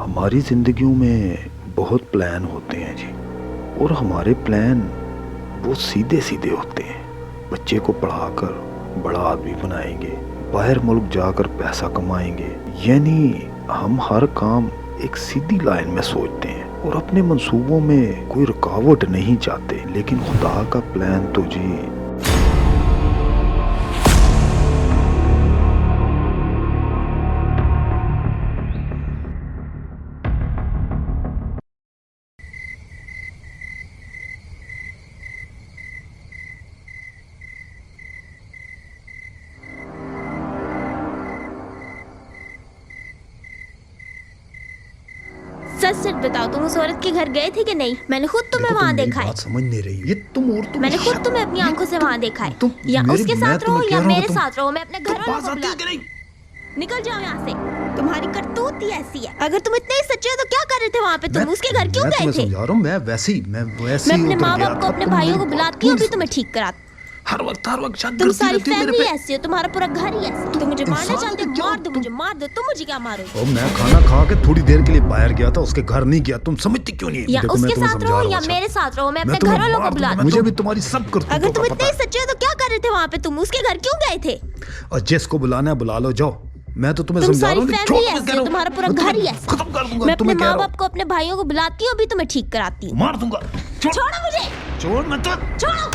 हमारी ज़िंदगियों में बहुत प्लान होते हैं जी, और हमारे प्लान वो सीधे सीधे होते हैं। बच्चे को पढ़ाकर बड़ा आदमी बनाएंगे, बाहर मुल्क जाकर पैसा कमाएंगे, यानी हम हर काम एक सीधी लाइन में सोचते हैं और अपने मंसूबों में कोई रुकावट नहीं चाहते। लेकिन खुदा का प्लान तो जी सच सच बताओ, तुम उस औरत के घर गए थे कि नहीं? मैंने खुद तुम्हें वहाँ देखा है। समझ नहीं रही, ये तुम और तुम मैंने खुद तुम्हें अपनी आंखों से वहाँ देखा है। या उसके साथ रहो या मेरे साथ रहो, मैं अपने घर वालों को बुला। निकल जाओ यहाँ से, तुम्हारी करतूत ही ऐसी है। अगर तुम इतने ही सच्चे हो तो क्या कर रहे थे वहाँ पे? तुम उसके घर क्यों गए थे? समझा रहा हूँ, मैं वैसे मैं अपने माँ बाप को, अपने भाइयों को बुलाती हूँ, अभी तुम्हें ठीक कराती। हर वक्त शक तुम करती सारी रहती हो मेरे फैमिली पे। ऐसी हो, तुम्हारा पूरा घर ही ऐसा। तुम मुझे मारना इंसान चाहते हो, क्यों? मार दो मुझे, मार दो। तुम मुझे क्या मारोगे? और मैं खाना खा के थोड़ी देर के लिए बाहर गया था, उसके घर नहीं गया। तुम समझती क्यों नहीं? या उसके साथ रहो या मेरे साथ रहो, मैं अपने घर वालों को बुला। मुझे भी तुम्हारी सब करतूतों अगर तुम का इतने ही सच्चे हो तो क्या कर रहे थे वहाँ पे? तुम उसके घर क्यों गए थे? और जिसको बुलाना है बुला लो, जाओ। मैं तो तुम्हें तुम समझा सारी रहा हूँ, फैमिली ऐसी हो, तुम्हारा पूरा घर ही ऐसा। खत्म कर दूंगा। मैं अपने माँ बाप को, अपने भाइयों को बुलाती हूँ, अभी तुम्हें ठीक कराती हूँ। मार दूंगा। छोड़ो मुझे, छोड़ मत। छोड़ो।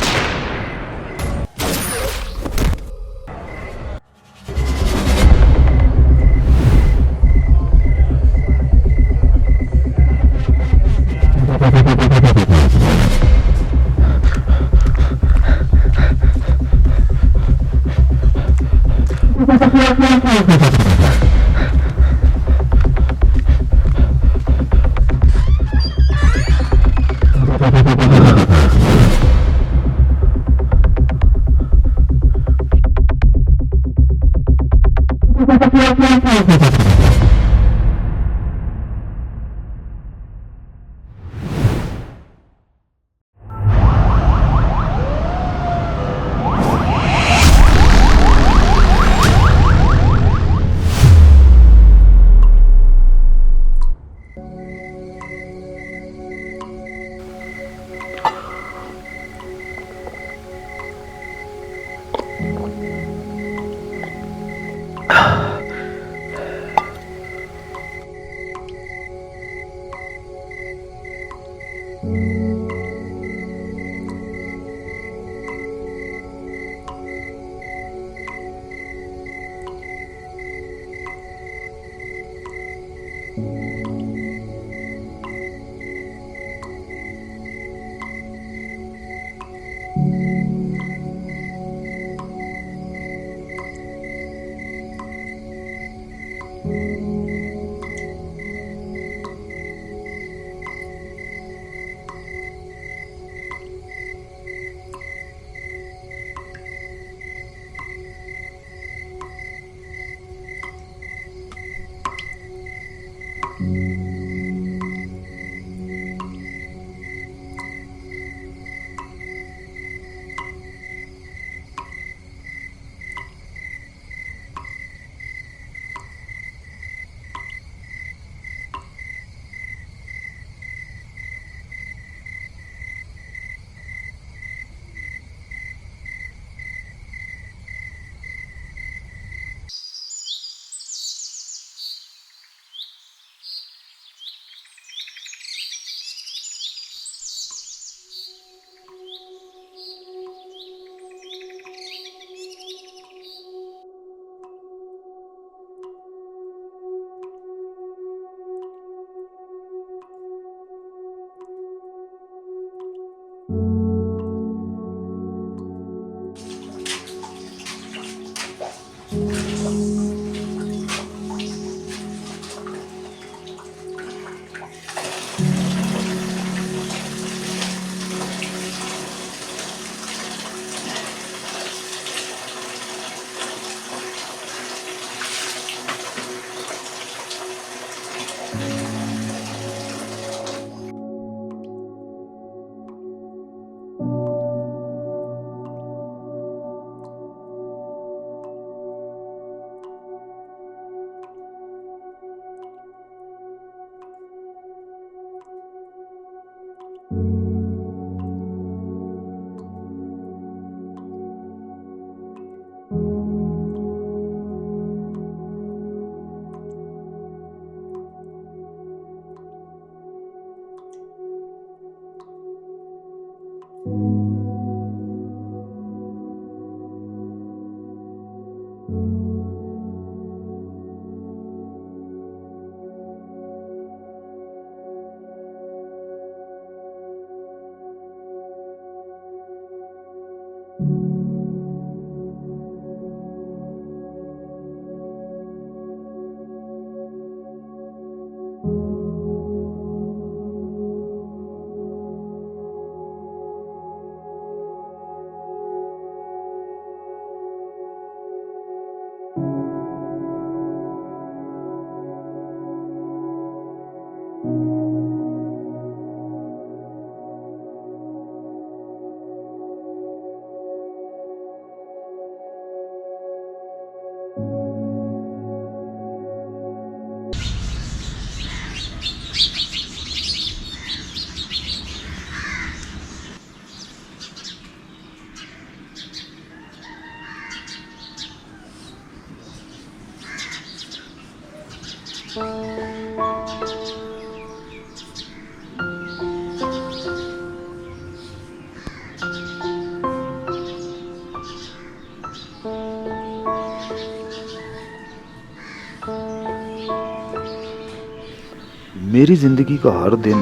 मेरी जिंदगी का हर दिन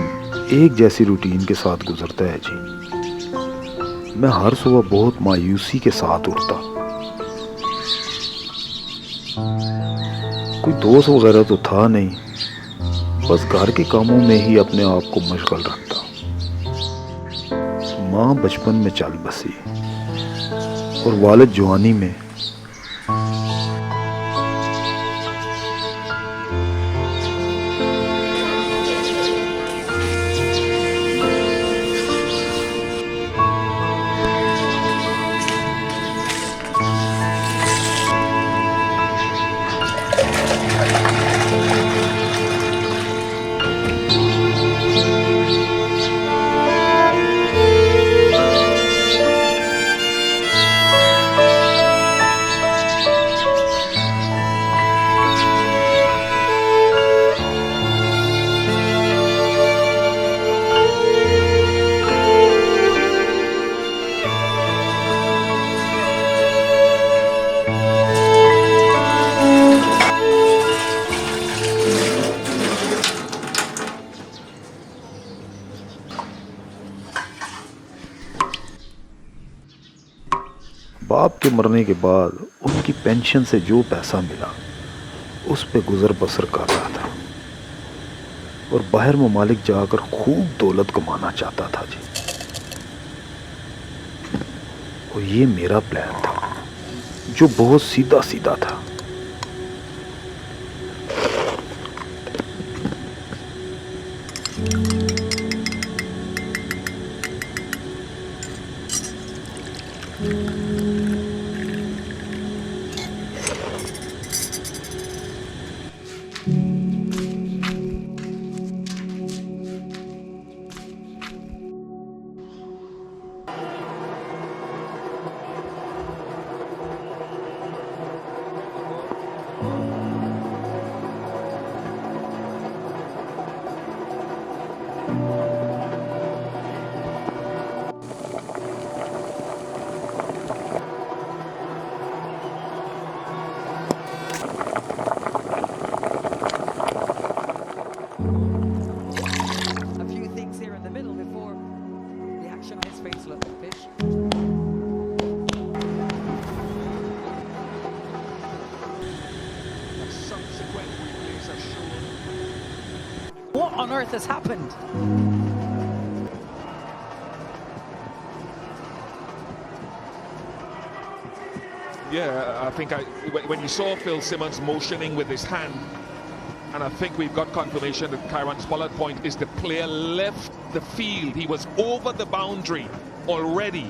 एक जैसी रूटीन के साथ गुजरता है जी। मैं हर सुबह बहुत मायूसी के साथ उठता। कोई दोस्त वगैरह तो था नहीं, बस घर के कामों में ही अपने आप को मशगूल रखता। माँ बचपन में चल बसी और वालिद जवानी में। बाप के मरने के बाद उनकी पेंशन से जो पैसा मिला उस पे गुजर बसर कर रहा था और बाहर ममालिक जाकर खूब दौलत कमाना चाहता था जी। और ये मेरा प्लान था जो बहुत सीधा सीधा था। What on earth has happened? Yeah, I think when you saw Phil Simmons motioning with his hand, and I think we've got confirmation that Kyron's bullet point is the player left the field. He was over the boundary already.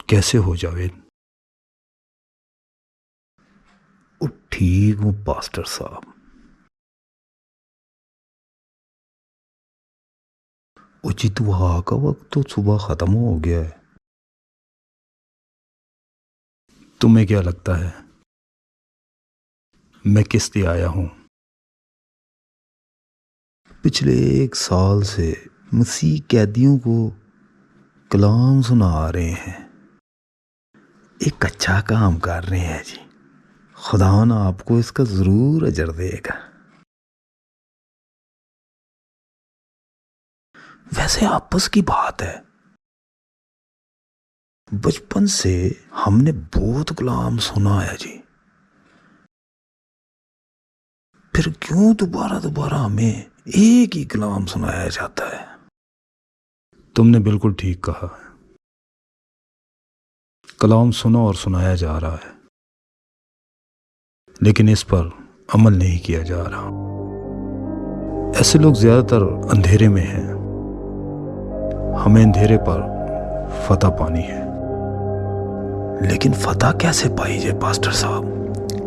कैसे हो जावेद? ठीक हूँ pastor साहब। उचित वहाँ का वक्त तो सुबह खत्म हो गया है। तुम्हें क्या लगता है मैं किस लिए आया हूं? पिछले 1 साल से मसीह कैदियों को कलाम सुना रहे हैं, एक अच्छा काम कर रहे हैं जी। खुदा ना आपको इसका जरूर अजर देगा। वैसे आपस की बात है, बचपन से हमने बहुत कलाम सुना है जी, फिर क्यों दोबारा हमें एक ही कलाम सुनाया जाता है? तुमने बिल्कुल ठीक कहा, कलाम सुना और सुनाया जा रहा है, लेकिन इस पर अमल नहीं किया जा रहा। ऐसे लोग ज्यादातर अंधेरे में हैं। हमें अंधेरे पर फतह पानी है। लेकिन फतह कैसे पाई जाए पास्टर साहब,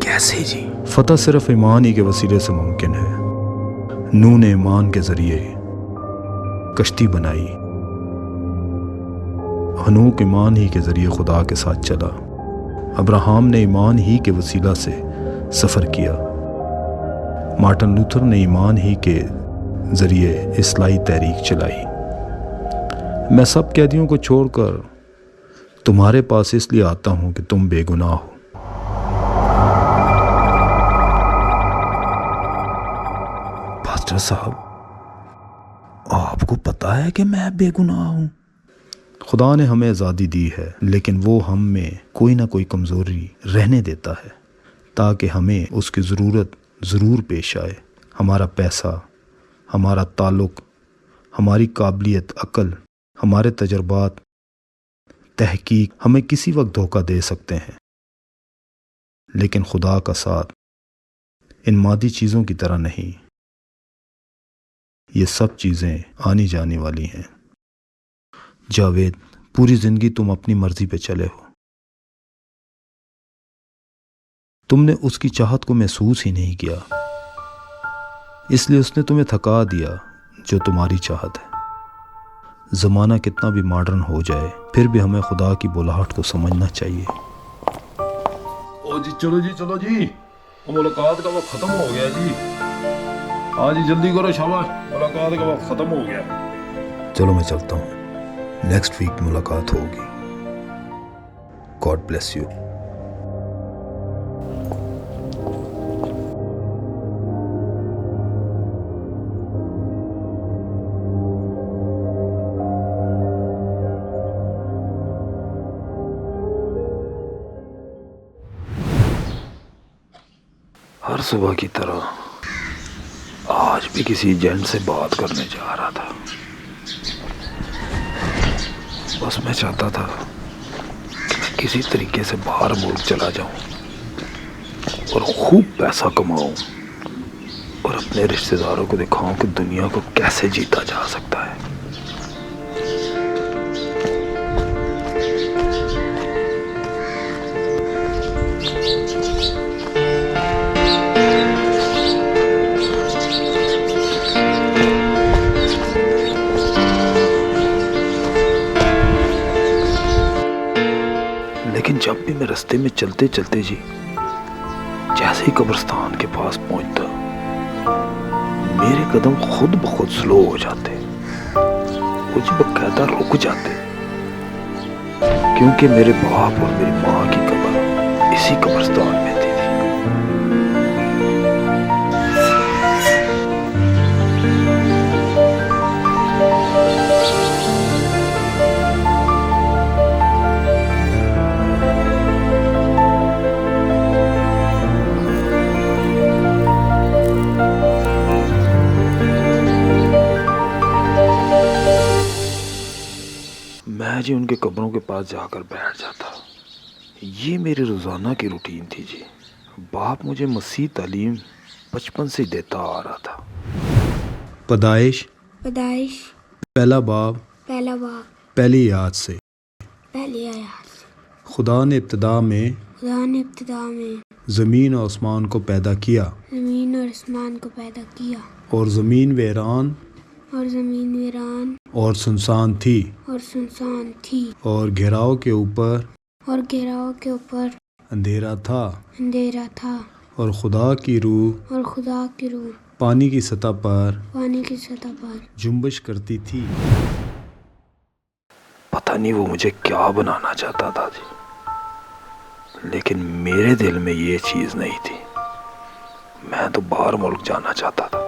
कैसे जी? फतह सिर्फ ईमान ही के वसीले से मुमकिन है। नूह ने ईमान के जरिए कश्ती बनाई, हनूक ईमान ही के जरिए खुदा के साथ चला, अब्राहम ने ईमान ही के वसीला से सफ़र किया, मार्टिन लूथर ने ईमान ही के जरिए इस्लाही तहरीक चलाई। मैं सब कैदियों को छोड़कर तुम्हारे पास इसलिए आता हूं कि तुम बेगुनाह हो। पास्टर साहब, आपको पता है कि मैं बेगुनाह हूं? खुदा ने हमें आज़ादी दी है, लेकिन वो हम में कोई ना कोई कमज़ोरी रहने देता है ताकि हमें उसकी ज़रूरत ज़रूर पेश आए। हमारा पैसा, हमारा ताल्लुक़, हमारी काबिलियत, अक्ल, हमारे तजर्बात, तहकीक हमें किसी वक्त धोखा दे सकते हैं, लेकिन खुदा का साथ इन मादी चीज़ों की तरह नहीं। ये सब चीज़ें आनी जाने वाली हैं। जावेद, पूरी ज़िंदगी तुम अपनी मर्ज़ी पे चले हो। तुमने उसकी चाहत को महसूस ही नहीं किया, इसलिए उसने तुम्हें थका दिया जो तुम्हारी चाहत है। ज़माना कितना भी मॉडर्न हो जाए, फिर भी हमें खुदा की बुलाहट को समझना चाहिए। ओ जी चलो जी, मुलाकात का वक्त ख़त्म हो गया जी। हाँ जी जल्दी करो, शाबाश, मुलाकात का वक्त ख़त्म हो गया। चलो मैं चलता हूँ, नेक्स्ट वीक मुलाकात होगी। God bless you. हर सुबह की तरह आज भी किसी एजेंट से बात करने जा रहा था। बस मैं चाहता था कि मैं किसी तरीके से बाहर मुल्क चला जाऊं और खूब पैसा कमाऊं और अपने रिश्तेदारों को दिखाऊं कि दुनिया को कैसे जीता जा सकता है। लेकिन जब भी मैं रास्ते में चलते चलते जी जैसे ही कब्रिस्तान के पास पहुंचता, मेरे कदम खुद ब खुद स्लो हो जाते, वो जी बकायदा रुक जाते, क्योंकि मेरे बाप और मेरी माँ की कब्र इसी कब्रिस्तान में थी। मैं जी उनके कब्रों के पास जाकर बैठ जाता। ये मेरी रोज़ाना की रूटीन थी जी। बाप मुझे मसीह तालीम बचपन से देता आ रहा था। पैदाइश पहला बाब पहली याद से खुदा ने इब्तिदा में ज़मीन और आसमान को पैदा किया और ज़मीन वीरान और ज़मीन वीरान और सुनसान थी, और सुनसान थी, और घेराव के ऊपर और घेराव के ऊपर अंधेरा था, अंधेरा था, और खुदा की रूह और खुदा की रूह पानी की सतह पर पानी की सतह पर जुम्बिश करती थी। पता नहीं वो मुझे क्या बनाना चाहता था जी, लेकिन मेरे दिल में ये चीज़ नहीं थी। मैं तो बाहर मुल्क जाना चाहता था।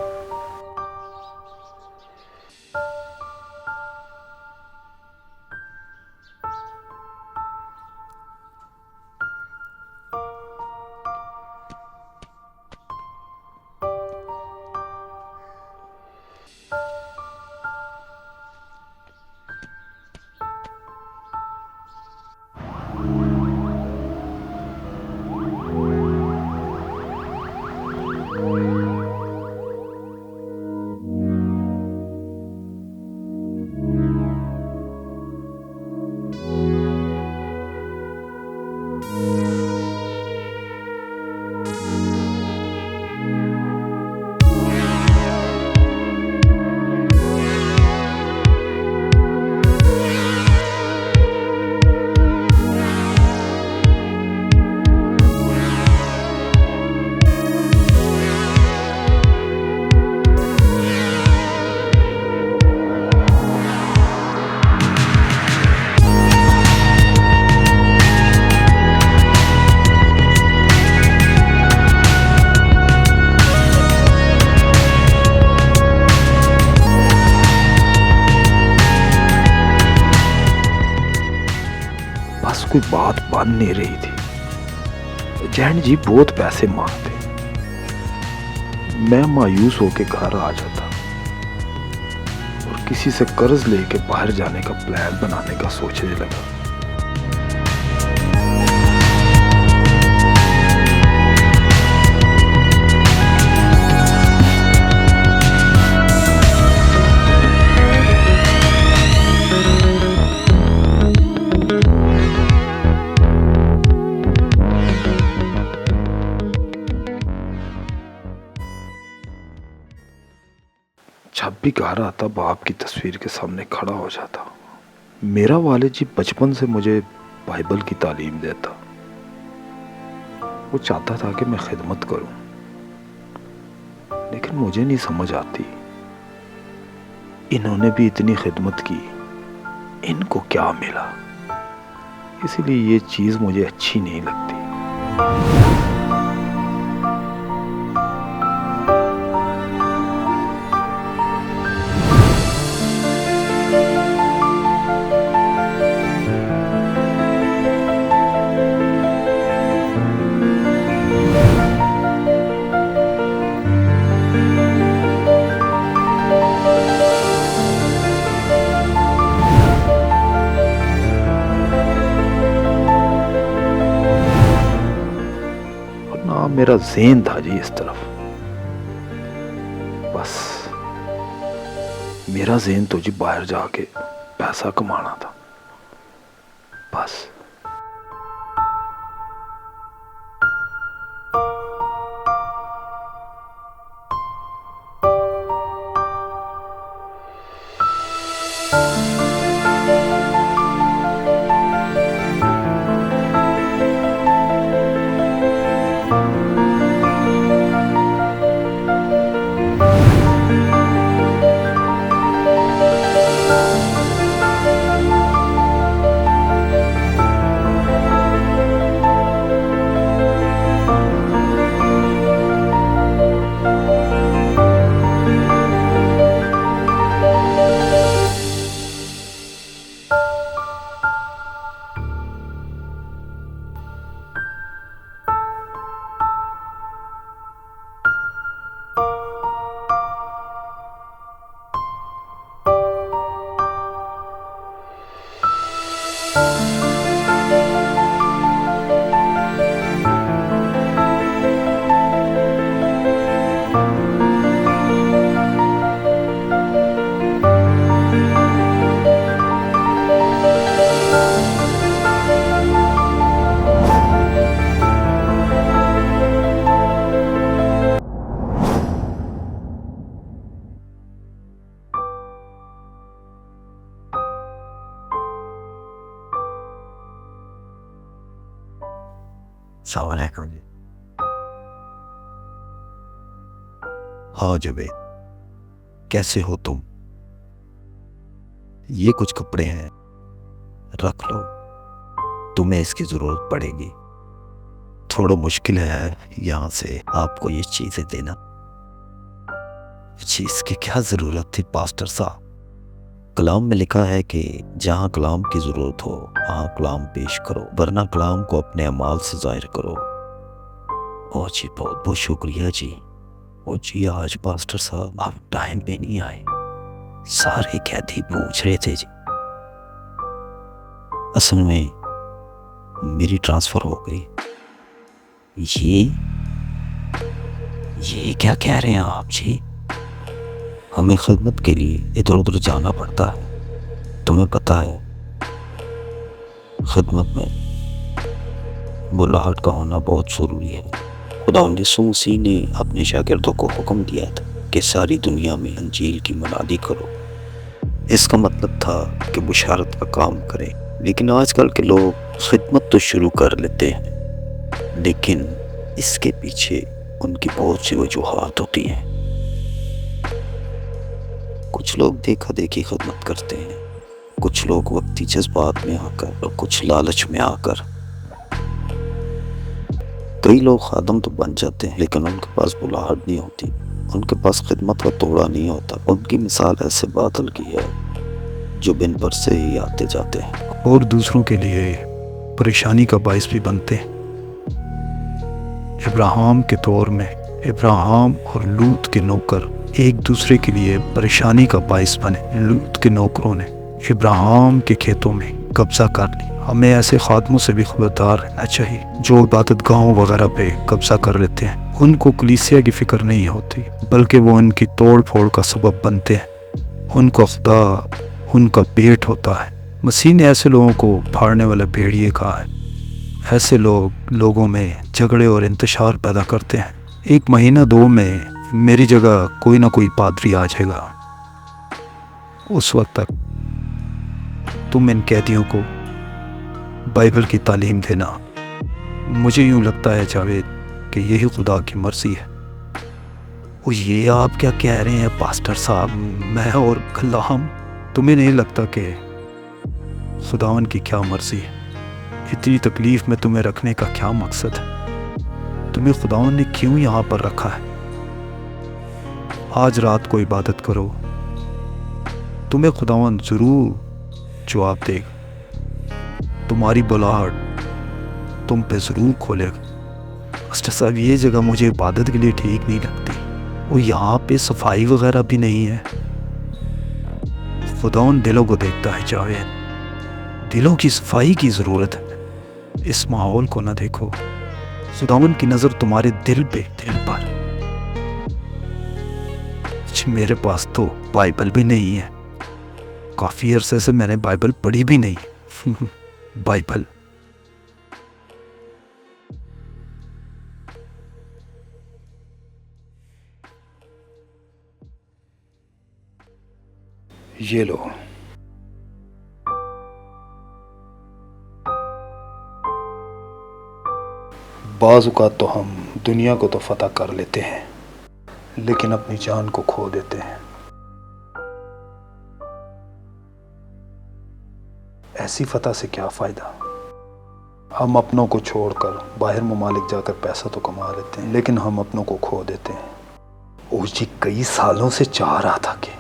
बस कोई बात बन नहीं रही थी। जैन जी बहुत पैसे मांगते। मैं मायूस होके घर आ जाता और किसी से कर्ज लेके बाहर जाने का प्लान बनाने का सोचने लगा। जब भी घर आता बाप की तस्वीर के सामने खड़ा हो जाता। मेरा वालिद जी बचपन से मुझे बाइबल की तालीम देता। वो चाहता था कि मैं खिदमत करूं, लेकिन मुझे नहीं समझ आती इन्होंने भी इतनी खिदमत की, इनको क्या मिला। इसीलिए ये चीज़ मुझे अच्छी नहीं लगती। मेरा ज़हन था जी इस तरफ। बस मेरा ज़हन तो जी बाहर जाके पैसा कमाना था बस। अस्सलाम वालेकुम जी। हाँ जुबैद, कैसे हो तुम? ये कुछ कपड़े हैं, रख लो, तुम्हें इसकी जरूरत पड़ेगी। थोड़ा मुश्किल है यहाँ से आपको ये चीजें देना। चीज की क्या जरूरत थी पास्टर साहब? कलाम में लिखा है कि जहाँ कलाम की जरूरत हो वहाँ कलाम पेश करो, वरना कलाम को अपने अमाल से जाहिर करो। ओ जी बहुत बहुत शुक्रिया जी। ओ जी आज पास्टर साहब आप टाइम पे नहीं आए, सारे कैदी पूछ रहे थे जी। असल में मेरी ट्रांसफर हो गई। ये क्या कह रहे हैं आप जी? हमें खिदमत के लिए इधर उधर जाना पड़ता है, तुम्हें पता है। खिदमत में बुलाहट का होना बहुत ज़रूरी है। खुदा यीशु मसीह ने अपने शागिर्दों को हुक्म दिया था कि सारी दुनिया में अंजील की मुनादी करो। इसका मतलब था कि बुशारत का काम करें। लेकिन आजकल के लोग खिदमत तो शुरू कर लेते हैं, लेकिन इसके पीछे उनकी बहुत सी वजूहात होती हैं। कुछ लोग देखा देखी खिदमत करते हैं, कुछ लोग वक्ती जज्बात में आकर और कुछ लालच में आकर। कई लोग खादम तो बन जाते हैं लेकिन उनके पास बुलाहट नहीं होती, उनके पास खिदमत का तोड़ा नहीं होता। उनकी मिसाल ऐसे बादल की है जो बिन पर से ही आते जाते हैं और दूसरों के लिए परेशानी का बायस भी बनते हैं। इब्राहिम के दौर में इब्राहिम और लूत के नौकर एक दूसरे के लिए परेशानी का बायस बने। लूत के नौकरों ने इब्राहिम के खेतों में कब्जा कर ली। हमें ऐसे खादमों से भी खबरदार रहना चाहिए जो इबादत गाहों वगैरह पे कब्जा कर लेते हैं। उनको कलीसिया की फिक्र नहीं होती, बल्कि वो उनकी तोड़ फोड़ का सबब बनते हैं। उनको खुदा उनका पेट होता है। मसीह ने ऐसे लोगों को फाड़ने वाला भेड़िए कहा है। ऐसे लोग लोगों में झगड़े और इंतशार पैदा करते हैं। 1 महीना 2 में मेरी जगह कोई ना कोई पादरी आ जाएगा। उस वक्त तक तुम इन कैदियों को बाइबल की तालीम देना। मुझे यूँ लगता है जावेद कि यही खुदा की मर्जी है। वो ये आप क्या कह रहे हैं पास्टर साहब? मैं और कलाम, तुम्हें नहीं लगता कि खुदावन की क्या मर्जी है? इतनी तकलीफ में तुम्हें रखने का क्या मकसद है? तुम्हें खुदावन ने क्यों यहाँ पर रखा है? आज रात को इबादत करो, तुम्हें खुदावन ज़रूर जवाब देगा। तुम्हारी बुलाहट तुम पे ज़रूर खोलेगा। मास्टर साहब ये जगह मुझे इबादत के लिए ठीक नहीं लगती, वो यहाँ पे सफाई वगैरह भी नहीं है। खुदावन दिलों को देखता है जावेद, दिलों की सफाई की ज़रूरत है। इस माहौल को ना देखो, खुदावन की नज़र तुम्हारे दिल पर। मेरे पास तो बाइबल भी नहीं है, काफ़ी अरसे से मैंने बाइबल पढ़ी भी नहीं। बाइबल ये लो। बाज़ औक़ात तो हम दुनिया को तो फतह कर लेते हैं, लेकिन अपनी जान को खो देते हैं। ऐसी फतह से क्या फ़ायदा? हम अपनों को छोड़कर बाहर ममालिक जाकर पैसा तो कमा लेते हैं, लेकिन हम अपनों को खो देते हैं। ओ जी कई सालों से चाह रहा था कि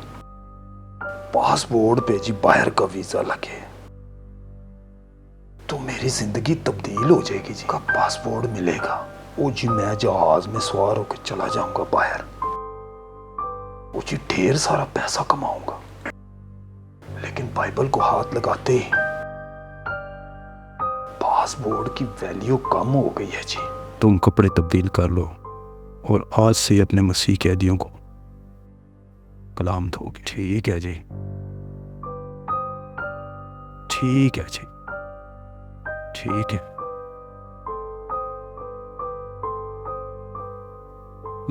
पासपोर्ट पे जी बाहर का वीज़ा लगे तो मेरी ज़िंदगी तब्दील हो जाएगी जी। कब पासपोर्ट मिलेगा? ओ जी मैं जहाज में सवार होकर चला जाऊंगा बाहर, ओ जी ढेर सारा पैसा कमाऊंगा। लेकिन बाइबल को हाथ लगाते ही पासपोर्ट की वैल्यू कम हो गई है जी। तुम कपड़े तब्दील कर लो और आज से अपने मसीह कैदियों को कलाम दोगे। ठीक है जी, ठीक है जी, ठीक है।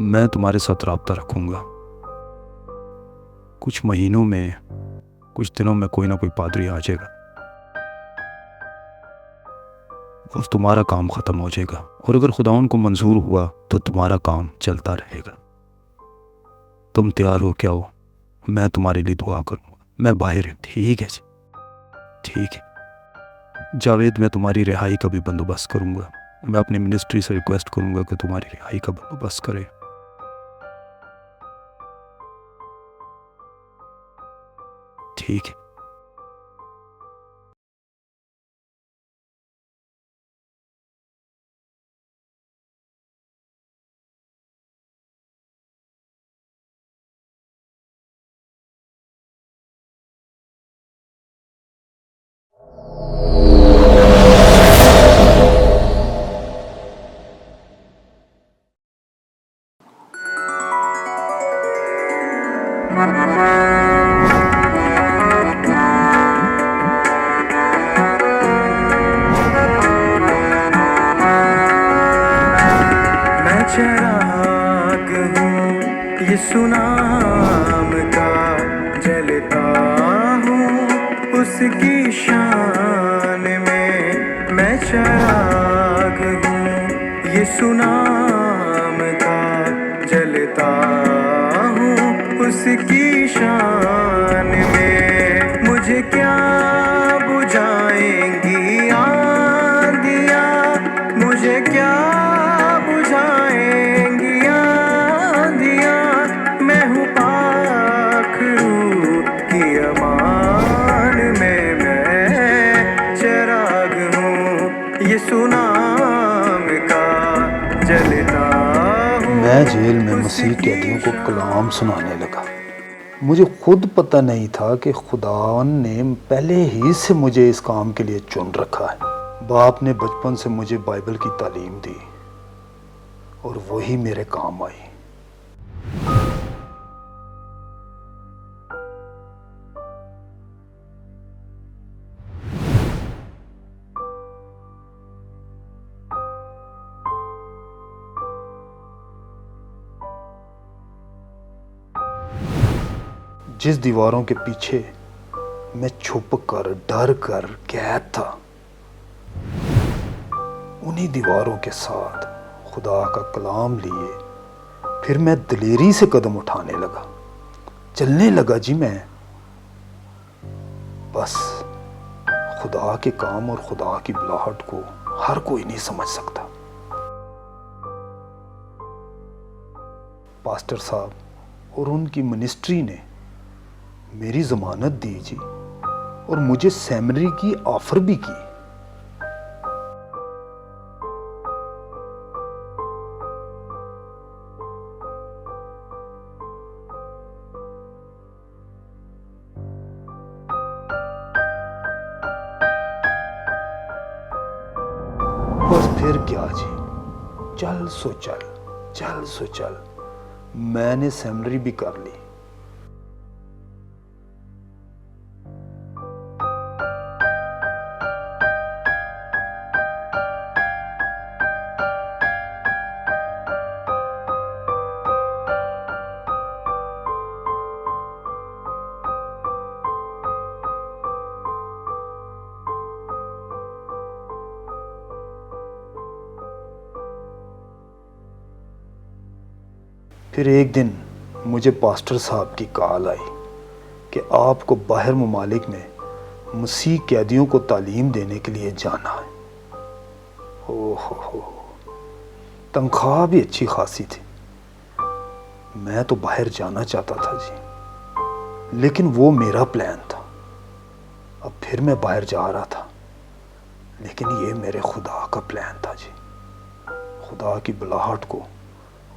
मैं तुम्हारे साथ राब्ता रखूंगा। कुछ महीनों में, कुछ दिनों में कोई ना कोई पादरी आ जाएगा। और तुम्हारा काम ख़त्म हो जाएगा। और अगर खुदावन को मंजूर हुआ तो तुम्हारा काम चलता रहेगा। तुम तैयार हो क्या हो? मैं तुम्हारे लिए दुआ करूँगा। मैं बाहर हूँ। ठीक है जी, ठीक है जावेद, मैं तुम्हारी रिहाई का भी बंदोबस्त करूँगा। मैं अपनी मिनिस्ट्री से रिक्वेस्ट करूँगा कि तुम्हारी रिहाई का बंदोबस्त करे। ठीक है। मैं चिराग हूँ यीशु नाम का, जलता हूँ उसकी शान में। मैं चिराग हूँ यीशु नाम का, जलता हूँ उसकी शान में। मुझे क्या बुझाएंगी आंधियाँ, मुझे क्या बुझाएंगी आंधियाँ। मैं हूँ पाक रूह की अमान में, मैं चिराग हूँ यीशु नाम का, जलता हूँ। मैं जेल में मसीह कैदियों को कलाम सुनाने लगा। मुझे खुद पता नहीं था कि खुदा ने पहले ही से मुझे इस काम के लिए चुन रखा है। बाप ने बचपन से मुझे बाइबल की तालीम दी और वही मेरे काम आई। जिस दीवारों के पीछे मैं छुप कर डर कर कैद था, उन्हीं दीवारों के साथ खुदा का कलाम लिए फिर मैं दिलेरी से कदम उठाने लगा, चलने लगा जी। मैं बस खुदा के काम और खुदा की बुलाहट को हर कोई नहीं समझ सकता। पास्टर साहब और उनकी मिनिस्ट्री ने मेरी जमानत दी जी, और मुझे सेमिनरी की ऑफर भी की। बस फिर क्या जी, चल सो चल, चल सो चल। मैंने सेमिनरी भी कर ली। फिर एक दिन मुझे पास्टर साहब की कॉल आई कि आपको बाहर ममालिक में मसीह कैदियों को तालीम देने के लिए जाना है। हो, तनख्वाह भी अच्छी खासी थी। मैं तो बाहर जाना चाहता था जी, लेकिन वो मेरा प्लान था। अब फिर मैं बाहर जा रहा था, लेकिन ये मेरे खुदा का प्लान था जी। खुदा की बुलाहट को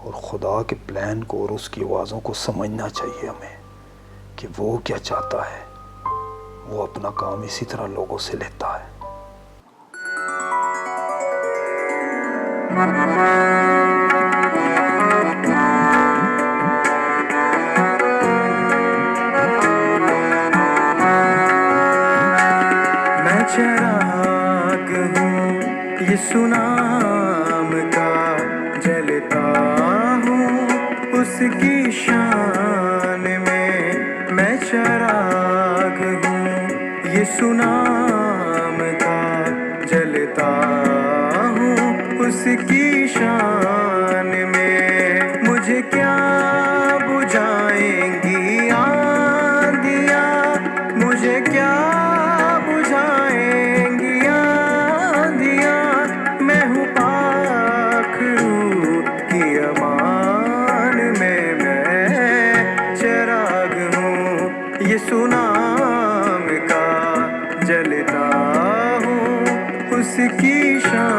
और खुदा के प्लान को और उसकी आवाज़ों को समझना चाहिए हमें कि वो क्या चाहता है। वो अपना काम इसी तरह लोगों से लेता है। मैं चिराग हूँ यीशु नाम का, जलता हूँ उसकी शान में। मैं चिराग हूँ यीशु नाम का, जलता उसकी शान